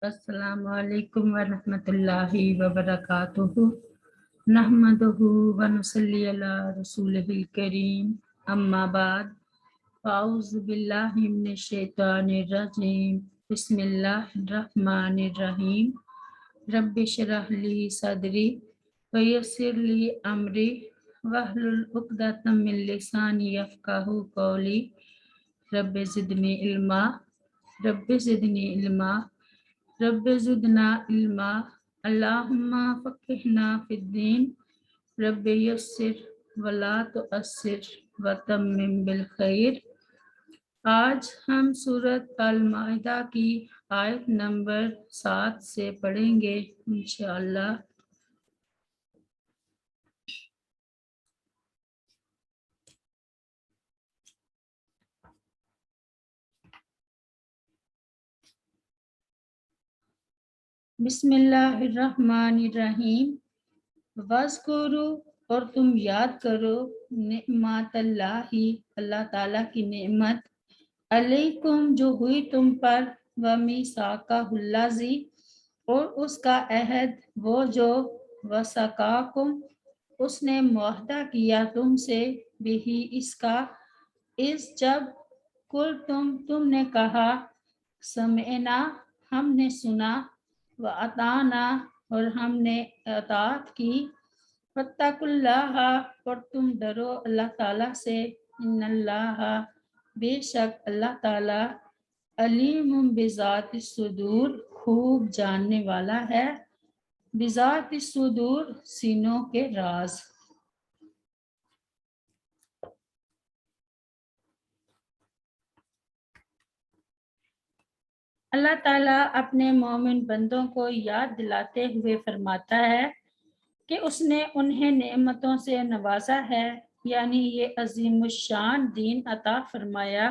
अस्सलामु अलैकुम वरहमतुल्लाहि वबरकातुहू नहमदुहु व नुसल्ली अला रसूलिहिल करीम अम्मा बाद औज़ु बिल्लाहि मिनश शैतानिर रजीम बिस्मिल्लाहिर रहमानिर रहीम रब्बि इश्रह ली सदरी व यस्सिर ली अमरी वहलुल उक़दतम मिन लिसानी यफ़क़हू क़ौली रब्बि ज़िदनी इल्मा रब्बि ज़िदनी इल्मा रब्बि ज़िदना इल्मा अल्लाहुम्मा फ़क़्हिना फ़िद्दीन रब्बि यस्सिर वला तुअस्सिर व तम्मिम बिल खैर। आज हम सूरत अल-माइदा की आयत नंबर 7 से पढ़ेंगे इंशाअल्लाह। बिस्मिल्लाहिर्रहमानिर्रहीम। वज़्कुरू और तुम याद करो निअमतल्लाहि अल्लाह ताला की नेमत अलैकुम जो हुई तुम पर व मीसाक़हुल्लज़ी और उसका अहद वो जो वसक़ाकुम उसने मुआहदा किया तुमसे बिही इसका इस जब कुल तुमने कहा समेना हमने सुना व अताना और हमने अताअत की फत्तकुल्लाह और तुम डरो अल्लाह ताला से इन्नल्लाह बेशक अल्लाह ताला अलीमुम बिज़ातिस सुदूर खूब जानने वाला है बिज़ातिस सुदूर सीनों के राज। अल्लाह ताला अपने मोमिन बंदों को याद दिलाते हुए फरमाता है कि उसने उन्हें नेमतों से नवाजा है, यानी ये अजीमुशान दीन अता फरमाया।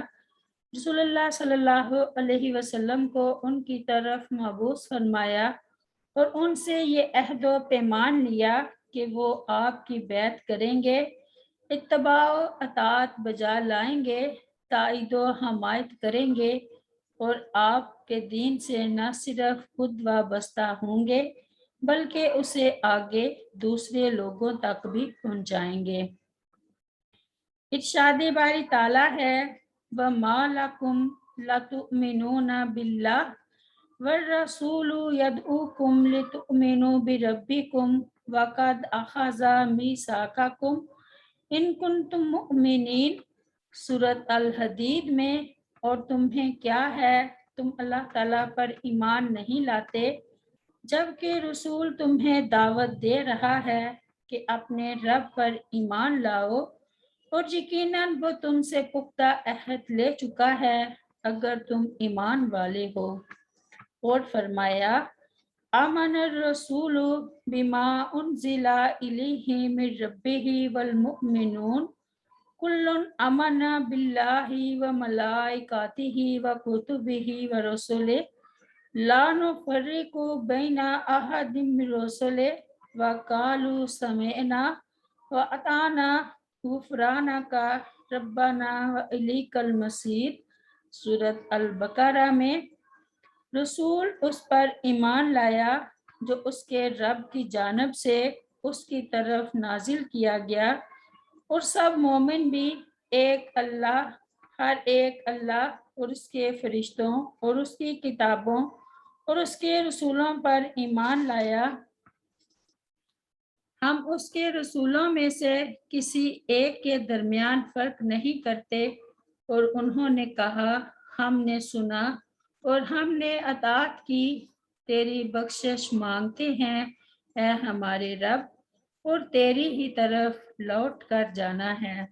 रसूलुल्लाह सल्लल्लाहु अलैहि वसल्लम को उनकी तरफ मबूस फरमाया और उनसे ये अहद व पैमान लिया कि वो आपकी बैत करेंगे, इत्तबाओ अतात बजा लाएंगे, ताइदो हमायत करेंगे और आपके दीन से न सिर्फ खुद वाबस्ता होंगे बल्कि उसे आगे दूसरे लोगों तक भी पहुंचाएंगे। इरशाद बारी ताला है व मालकुम लतुमिनूना बिल्लाह वररसूलु यदऊकुम लितुमिनु बिरब्बिकुम वक़द अख़ज़ा मीसाक़कुम इन कुंतुम मुमिनीन। सूरत अल हदीद में और तुम्हें क्या है तुम अल्लाह ताला पर ईमान नहीं लाते जबकि रसूल तुम्हें दावत दे रहा है कि अपने रब पर ईमान लाओ और यकीनन वो तुमसे पुख्ता अहद ले चुका है अगर तुम ईमान वाले हो। और फरमाया आमन रसूलु बिमा उनजिला इलैहि मिर रब्बिही वल मुमिनून कुल्लुन आमना बिल्लाहि व मलाइकातिही व कुतुबिही व रसूलिही ला नुफ़र्रिक़ु बैना अहदिम मिर रसूलिही व क़ालू समिअना व अताना गुफ़रानका रब्बना व इलैकल मसीर। सूरत अल बकरा में रसूल उस पर ईमान लाया जो उसके रब की जानब से उसकी तरफ नाजिल किया गया और सब मोमिन भी हर एक अल्लाह और उसके फरिश्तों और उसकी किताबों और उसके रसूलों पर ईमान लाया। हम उसके रसूलों में से किसी एक के दरमियान फर्क नहीं करते और उन्होंने कहा हमने सुना और हमने अताअत की, तेरी बख्शिश मांगते हैं ऐ हमारे रब और तेरी ही तरफ लौट कर जाना है।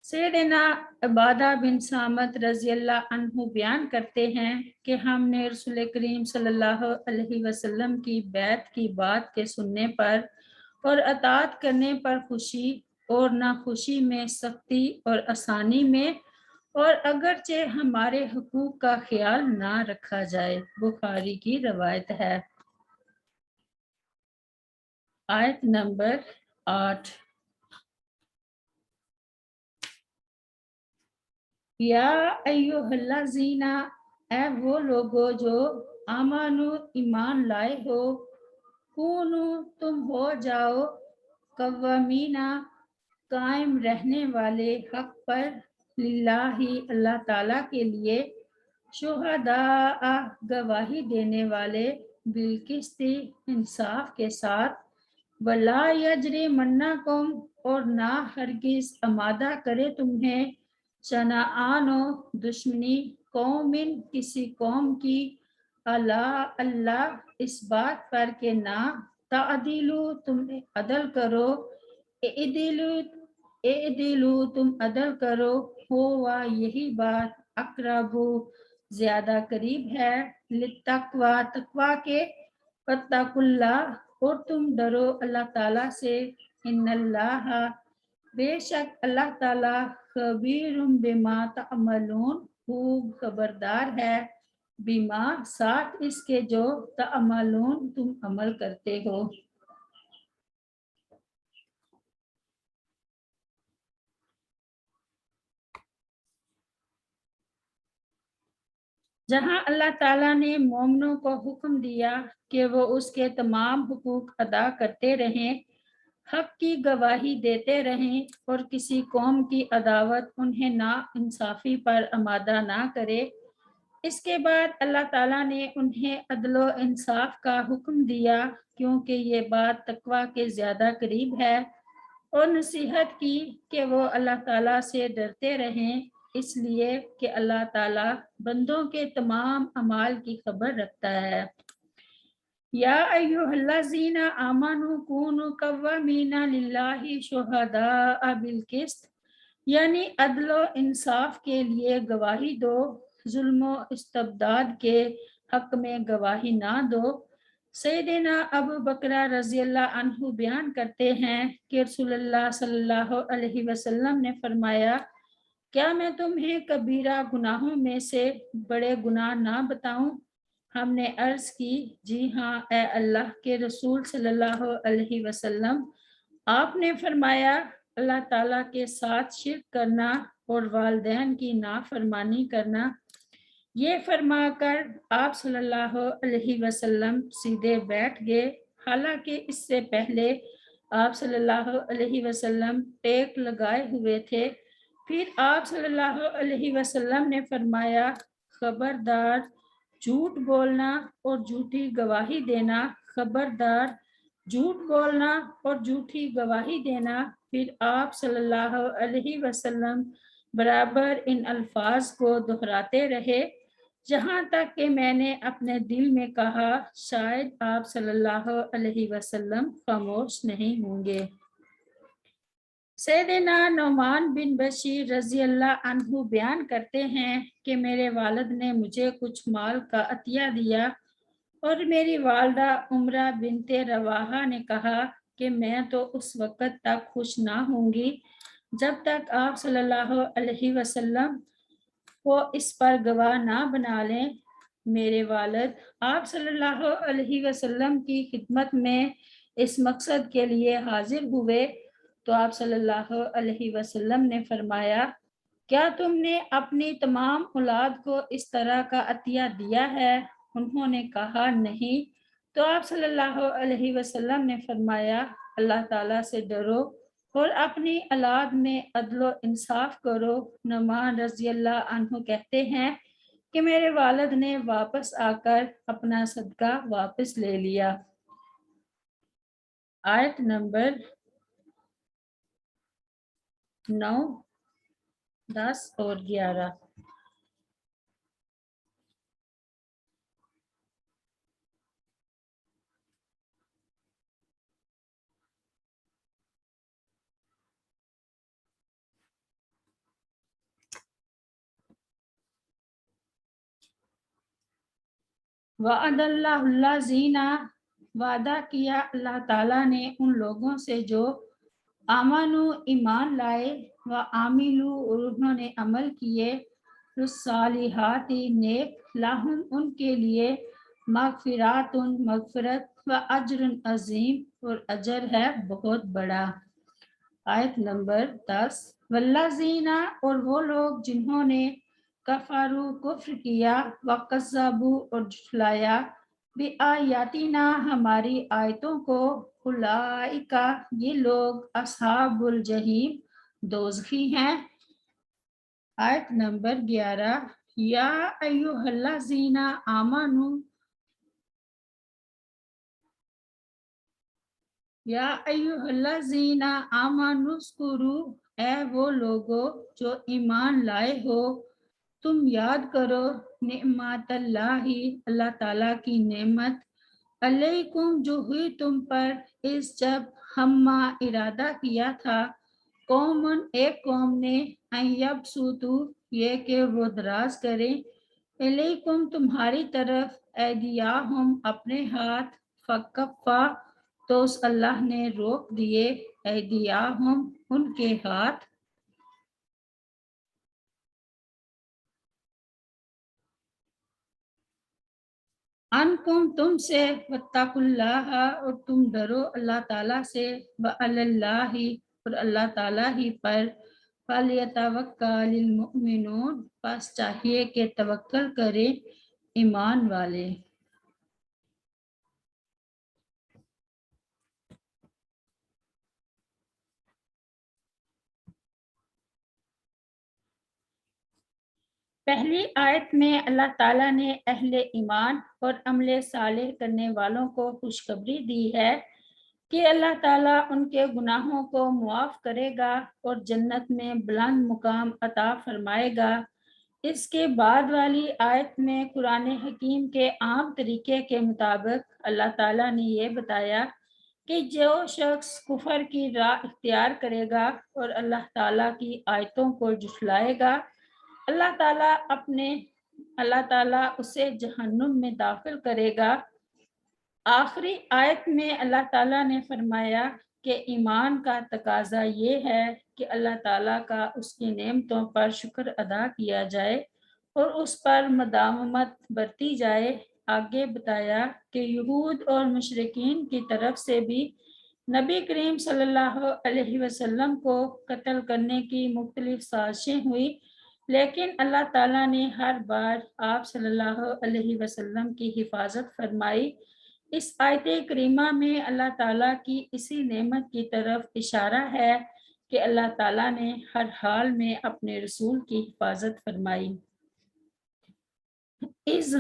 सैयदना इबादा बिन सामत रज़ियल्लाहु अन्हु बयान करते हैं कि हमने रसूल करीम सल्लल्लाहु अलैहि वसल्लम की बैत की बात के सुनने पर और अताअत करने पर खुशी और नाखुशी में, सख्ती और आसानी में और अगरचे हमारे हुकूक का ख्याल ना रखा जाए। बुखारी की रवायत है। आयत नंबर 8। या अय्युहल्लज़ीना, ऐ वो लोगो जो आमानु ईमान लाए हो, कूनू तुम हो जाओ, कव्वामीना कायम रहने वाले हक पर, लिल्लाही अल्लाह ताला के लिए, शुहदा गवाही देने वाले, बिलकिस्ती इंसाफ के साथ, वला यजरी मन्नाकुम और ना हरगिज आमादा करे तुम्हें, शनाआनो दुश्मनी कौमिन किसी कौम की, अला अल्लाह इस बात पर के ना तादिलु तुम अदल करो, इदिलु इदिलु तुम अदल करो, हुआ यही बात अकरबु ज्यादा करीब है, लित्तक़वा तक़वा के, वत्तकुल्लाह और तुम डरो अल्लाह ताला से, इन्नल्लाह बेशक अल्लाह ताला खबीरुम बिमा तअमलून खूब खबरदार है, बिमा साथ इसके जो तअमलून तुम अमल करते हो। जहाँ अल्लाह ताला ने मोमिनों को हुक्म दिया कि वो उसके तमाम हुकूक अदा करते रहें, हक की गवाही देते रहें और किसी कौम की अदावत उन्हें ना इंसाफी पर आमादा ना करे, इसके बाद अल्लाह ताला ने उन्हें अदलो इंसाफ का हुक्म दिया, क्योंकि ये बात तकवा के ज़्यादा करीब है, और नसीहत की कि वो अल्लाह ताला से डरते रहें, इसलिए कि अल्लाह ताला बंदों के तमाम अमाल की खबर रखता है। या अय्युहल्लज़ीना आमनू कूनू कव्वामीना लिल्लाहि शुहदाअ बिल किस्त, यानी अदलो इंसाफ के लिए गवाही दो, जुल्म इस्तबदाद के हक में गवाही ना दो। सैयदना अबू बकरा रज़ी अल्लाह अन्हु बयान करते हैं कि रसूलुल्लाह सल्लल्लाहु अलैहि वसल्लम ने फरमाया, क्या मैं तुम्हें कबीरा गुनाहों में से बड़े गुनाह ना बताऊं? हमने अर्ज की, जी हाँ ए अल्लाह के रसूल सल्लल्लाहु अलैहि वसल्लम। आपने फरमाया, अल्लाह ताला के साथ शिर्क करना और वालिदैन की नाफरमानी करना। ये फरमाकर आप सल्लल्लाहु अलैहि वसल्लम सीधे बैठ गए, हालांकि इससे पहले आप सल्लल्लाहु अलैहि वसल्लम टेक लगाए हुए थे। फिर आप सल्लल्लाहु अलैहि वसल्लम ने फरमाया, खबरदार झूठ बोलना और झूठी गवाही देना, खबरदार झूठ बोलना और झूठी गवाही देना। फिर आप सल्लल्लाहु अलैहि वसल्लम बराबर इन अल्फाज को दोहराते रहे, जहाँ तक कि मैंने अपने दिल में कहा, शायद आप सल्लल्लाहु अलैहि वसल्लम खामोश नहीं होंगे। सैयदना नौमान बिन बशीर रज़ी अल्लाह अन्हु बयान करते हैं कि मेरे वालिद ने मुझे कुछ माल का अतिया दिया और मेरी वालदा उमरा बिनते रवाहा ने कहा कि मैं तो उस वक़्त तक खुश ना होंगी जब तक आप सल्लल्लाहु अलैहि वसल्लम को इस पर गवाह ना बना लें। मेरे वालिद आप सल्लल्लाहु अलैहि वसल्लम की खिदमत में इस मकसद के लिए हाजिर हुए तो आप सल्लल्लाहु अलैहि वसल्लम ने फरमाया, क्या तुमने अपनी तमाम औलाद को इस तरह का अतिया दिया है? उन्होंने कहा, नहीं। तो आप सल्लल्लाहु अलैहि वसल्लम ने फरमाया, अल्लाह ताला से डरो और अपनी औलाद में अदलो इंसाफ करो। नमान रज़ी अल्लाह अन्हु कहते हैं कि मेरे वालिद ने वापस आकर अपना सदका वापस ले लिया। आयत नंबर 9, 10 और 11। वअदल्लाहुल्लाज़ीना वादा किया अल्लाह ताला ने उन लोगों से जो आमानु ईमान लाए, व आमिलू और उन्होंने अमल किए, सालिहाती नेक, लाहुम उनके लिए, मगफिरातुन मगफिरत, व अजरुन अजीम और अजर है बहुत बड़ा। आयत नंबर 10। वल्लाज़ीना और वो लोग जिन्होंने कफारू कुफ्र किया, वकज़्ज़बू और झुठलाया, बिआयातिना हमारी आयतों को, उलाइका ये लोग अस्हाबुल जहीम दोज़खी हैं। आयत नंबर 11, या अय्युहल्लज़ीना आमनू, या अय्युहल्लज़ीना आमनुस्कुरू, ए वो लोगो जो ईमान लाए हो, तुम याद करो निअमतल्लाहि अल्लाह ताला की नेमत, अलैकुम जो हुई तुम पर, इस जब हम्मा इरादा किया था, कौमन एक कौम ने, अयबसूतु ये कि वो दराज करें, अलैकुम तुम्हारी तरफ, ऐदियाहुम अपने हाथ, फकफ्फा तो उस अल्लाह ने रोक दिए, ऐदियाहुम उनके हाथ, अनकुम तुमसे, वत्तकुल्लाह और तुम डरो अल्लाह ताला से, व अलल्लाहि और अल्लाह ताला ही पर, फलियतवक्कलिल मुमिनून बस चाहिए कि तवक्कल करें ईमान वाले। पहली आयत में अल्लाह ताला ने अहले ईमान और अमले सालेह करने वालों को खुशखबरी दी है कि अल्लाह ताला उनके गुनाहों को मुआफ़ करेगा और जन्नत में बुलंद मुकाम अता फरमाएगा। इसके बाद वाली आयत में कुरान हकीम के आम तरीके के मुताबिक अल्लाह ताला ने ये बताया कि जो शख्स कुफर की राह इख्तियार करेगा और अल्लाह ताला की आयतों को झुठलाएगा, अल्लाह ताला उसे जहन्नुम में दाखिल करेगा। आखिरी आयत में अल्लाह ताला ने फरमाया कि ईमान का तकाजा ये है कि अल्लाह ताला का उसकी नेमतों पर शुक्र अदा किया जाए और उस पर मदामत बरती जाए। आगे बताया कि यहूद और मुशरिकीन की तरफ से भी नबी करीम सल्लल्लाहु अलैहि वसल्लम को कत्ल करने की मुख्तलिफ साजिशें हुई, लेकिन अल्लाह ताला ने हर बार आप सल्लल्लाहु अलैहि वसल्लम की हिफाजत फरमाई। इस आयत करीमा में अल्लाह ताला की इसी नेमत की तरफ इशारा है कि अल्लाह ताला ने हर हाल में अपने रसूल की हिफाजत फरमाई। इज़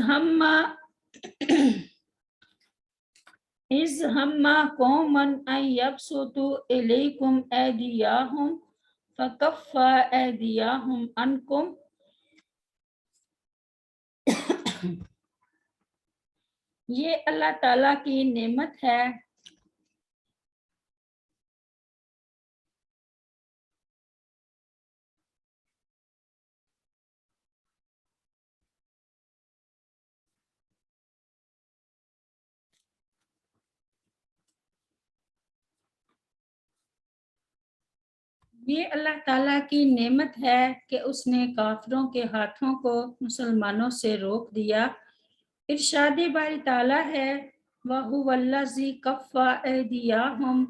हम्मा कौमन अन यबसुतु इलैकुम ऐदियाहुम फकफ्फा ऐदियाहुम अनकुम, ये अल्लाह ताला की नेमत है। ये अल्लाह ताला की नेमत है कि उसने काफिरों के हाथों को मुसलमानों से रोक दिया। इरशादी बारी ताला है, वहुवल्लज़ी कफ़्फ़ा ऐदियाहुम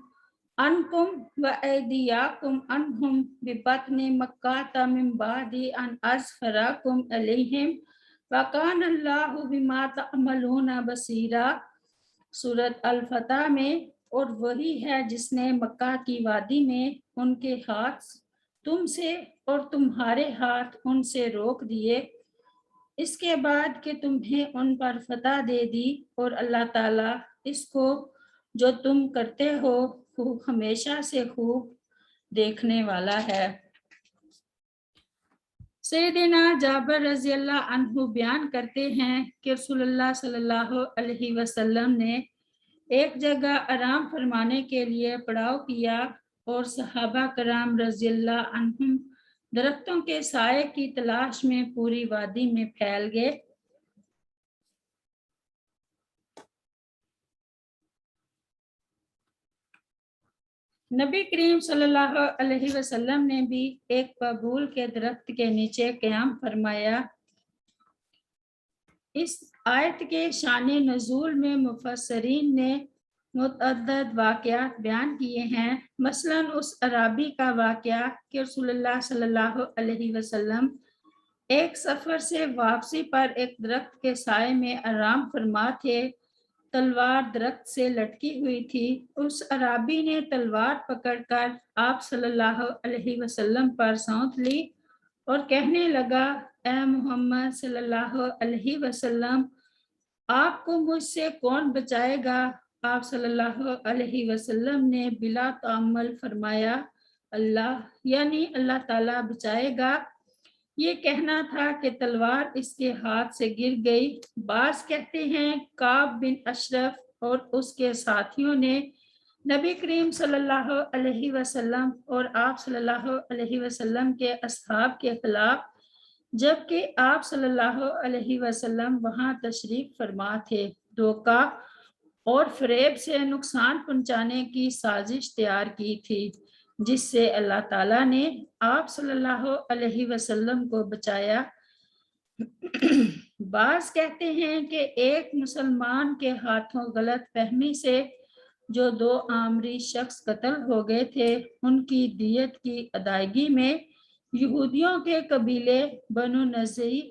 अनकुम व ऐदियाकुम अनहुम बिबत्नि मक्काता मिन बादी अन अज़फ़राकुम अलैहिम व कानल्लाहु बिमा तअमलूना बसीरा। सूरत अल-फतह में, और वही है जिसने मक्का की वादी में उनके हाथ तुमसे और तुम्हारे हाथ उनसे रोक दिए, इसके बाद कि तुम्हें उन पर फतह दे दी, और अल्लाह ताला इसको जो तुम करते हो खूब हमेशा से खूब देखने वाला है। सैयदना जाबिर रज़ी अल्लाह अन्हु बयान करते हैं कि रसूलुल्लाह सल्लल्लाहु अलैहि वसल्लम ने एक जगह आराम फरमाने के लिए पड़ाव किया और सहाबा कराम रज़ियल्लाहु अन्हुम दरख्तों के साए की तलाश में पूरी वादी में फैल गए। नबी करीम सल्लल्लाहु अलैहि वसल्लम ने भी एक बबूल के दरख्त के नीचे क़याम फरमाया। इस आयत के शान नज़ूल में मुफस्सरीन ने मुतअद्दिद वाक़यात बयान किए हैं। मसलन उस अराबी का वाक़या कि रसूलुल्लाह सल्लल्लाहु अलैहि वसल्लम ایک سفر سے واپسی پر ایک درخت کے سائے میں آرام فرما تھے، تلوار درخت سے لٹکی ہوئی تھی۔ اس عرابی نے تلوار پکڑ کر آپ صلی اللہ علیہ وسلم پر سونت لی اور کہنے لگا، اے محمد صلی اللہ علیہ وسلم، آپ کو مجھ سے کون بچائے گا؟ آپ صلی اللہ علیہ وسلم نے بلا تعمل فرمایا، اللہ، یعنی اللہ تعالیٰ بچائے گا۔ یہ کہنا تھا کہ تلوار اس کے ہاتھ سے گر گئی۔ بعض کہتے ہیں کعب بن اشرف اور اس کے ساتھیوں نے نبی کریم صلی اللہ علیہ وسلم اور آپ صلی اللہ علیہ وسلم کے اصحاب کے خلاف، جبکہ آپ صلی اللہ علیہ وسلم وہاں تشریف فرما تھے، دھوکہ اور فریب سے نقصان پہنچانے کی سازش تیار کی تھی، جس سے اللہ تعالیٰ نے آپ صلی اللہ علیہ وسلم کو بچایا۔ بعض کہتے ہیں کہ ایک مسلمان کے ہاتھوں غلط فہمی سے جو 2 عامری شخص قتل ہو گئے تھے، ان کی دیت کی ادائیگی میں یہودیوں کے قبیلے بنو نذیر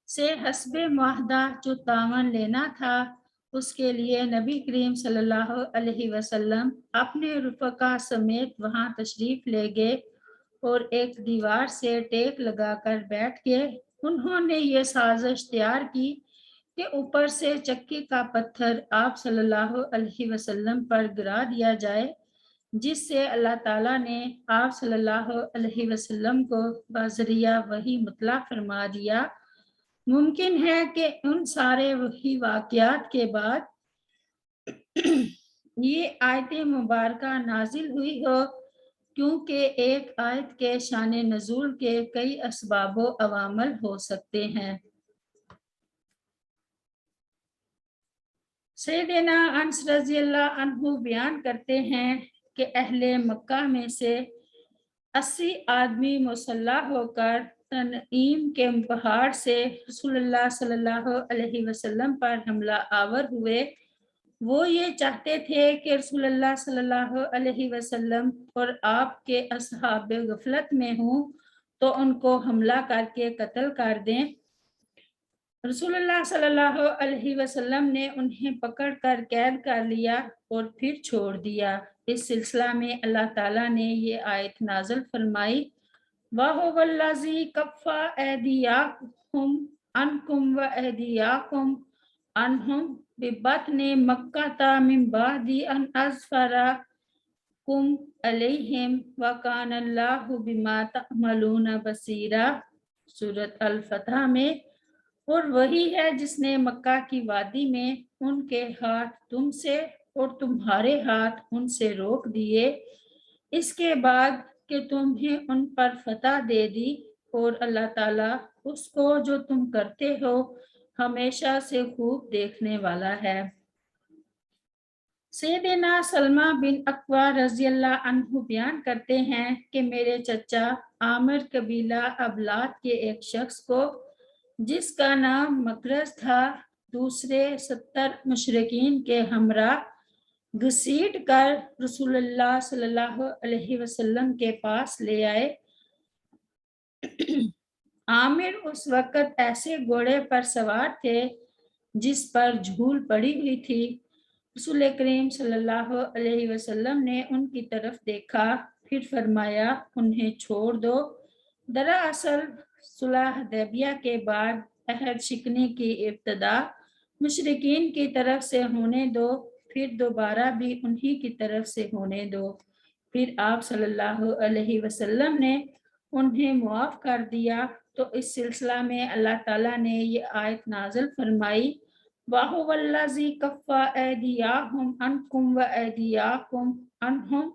سے حسب معاہدہ جو تعاون لینا تھا، اس کے لیے نبی کریم صلی اللہ علیہ وسلم اپنے رفقا سمیت وہاں تشریف لے گئے اور ایک دیوار سے ٹیک لگا کر بیٹھ گئے۔ انہوں نے یہ سازش تیار کی کہ اوپر سے چکی کا پتھر آپ صلی اللہ علیہ وسلم پر گرا دیا جائے، جس سے اللہ تعالیٰ نے آپ صلی اللہ علیہ وسلم کو بذریعہ وحی مطلع فرما دیا۔ ممکن ہے کہ ان سارے وحی واقعات کے بعد یہ آیت مبارکہ نازل ہوئی ہو، کیونکہ ایک آیت کے شان نزول کے کئی اسباب و عوامل ہو سکتے ہیں۔ سیدنا انس رضی اللہ عنہ بیان کرتے ہیں کہ اہل مکہ میں سے 80 آدمی مسلح ہو کر تنعیم کے پہاڑ سے رسول اللہ صلی اللہ علیہ وسلم پر حملہ آور ہوئے۔ وہ یہ چاہتے تھے کہ رسول اللہ صلی اللہ علیہ وسلم اور آپ کے اصحاب غفلت میں ہوں تو ان کو حملہ کر کے قتل کر دیں۔ رسول اللہ صلی اللہ علیہ وسلم نے انہیں پکڑ کر قید کر لیا اور پھر چھوڑ دیا۔ اس سلسلہ میں اللہ تعالیٰ نے یہ آیت نازل فرمائی، وَهُوَ الَّذِي كَفَّ أَيْدِيَكُمْ عَنْكُمْ وَأَيْدِيَكُمْ عَنْهُمْ بِبَطْنِ مَكَّةَ مِنْ بَعْدِ أَنْ أَظْفَرَكُمْ عَلَيْهِمْ وَكَانَ اللَّهُ بِمَا تَعْمَلُونَ بَصِيرًا، سورۃ الفتح میں۔ اور وہی ہے جس نے مکہ کی وادی میں ان کے ہاتھ تم سے اور تمہارے ہاتھ ان سے روک دیے، اس کے بعد کہ تمہیں ان پر فتح دے دی، اور اللہ تعالیٰ اس کو جو تم کرتے ہو ہمیشہ سے خوب دیکھنے والا ہے۔ سیدنا سلمہ بن اکوع رضی اللہ عنہ بیان کرتے ہیں کہ میرے چچا عامر قبیلہ ابلات کے ایک شخص کو، جس کا نام مکرز تھا، دوسرے 70 مشرکین کے ہمراہ گھسیٹ کر رسول اللہ صلی اللہ علیہ وسلم کے پاس لے آئے۔ عامر اس وقت ایسے گھوڑے پر سوار تھے جس پر جھول پڑی ہوئی تھی۔ رسول کریم صلی اللہ علیہ وسلم نے ان کی طرف دیکھا، پھر فرمایا، انہیں چھوڑ دو۔ دراصل صلح حدیبیہ کے بعد عہد شکنی کی ابتدا مشرکین کی طرف سے ہونے دو، پھر دوبارہ بھی انہی کی طرف سے ہونے دو۔ پھر آپ صلی اللہ علیہ وسلم نے انہیں معاف کر دیا، تو اس سلسلہ میں اللہ تعالیٰ نے یہ آیت نازل فرمائی، وَهُوَ الَّذِي كَفَّ أَيْدِيَكُمْ عَنْكُمْ وَأَيْدِيَكُمْ عَنْهُمْ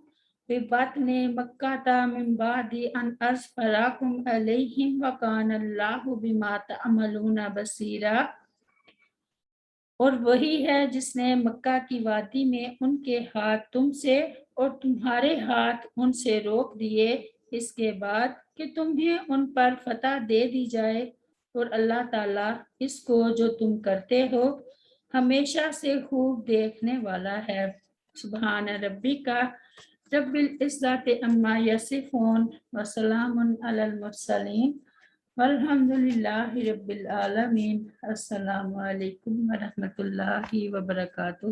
بِبَطْنِ مَكَّةَ مِنْ بَعْدِ أَنْ أَظْفَرَكُمْ عَلَيْهِمْ وَكَانَ اللَّهُ بِمَا تَعْمَلُونَ بَصِيرًا۔ اور وہی ہے جس نے مکہ کی وادی میں ان کے ہاتھ تم سے اور تمہارے ہاتھ ان سے روک دیے، اس کے بعد کہ تمہیں ان پر فتح دے دی جائے، اور اللہ تعالیٰ اس کو جو تم کرتے ہو ہمیشہ سے خوب دیکھنے والا ہے۔ سبحان ربی کا رب العزة عما يصفون وسلام على المرسلين والحمد لله رب العالمين. السلام علیکم ورحمۃ اللہ وبرکاتہ.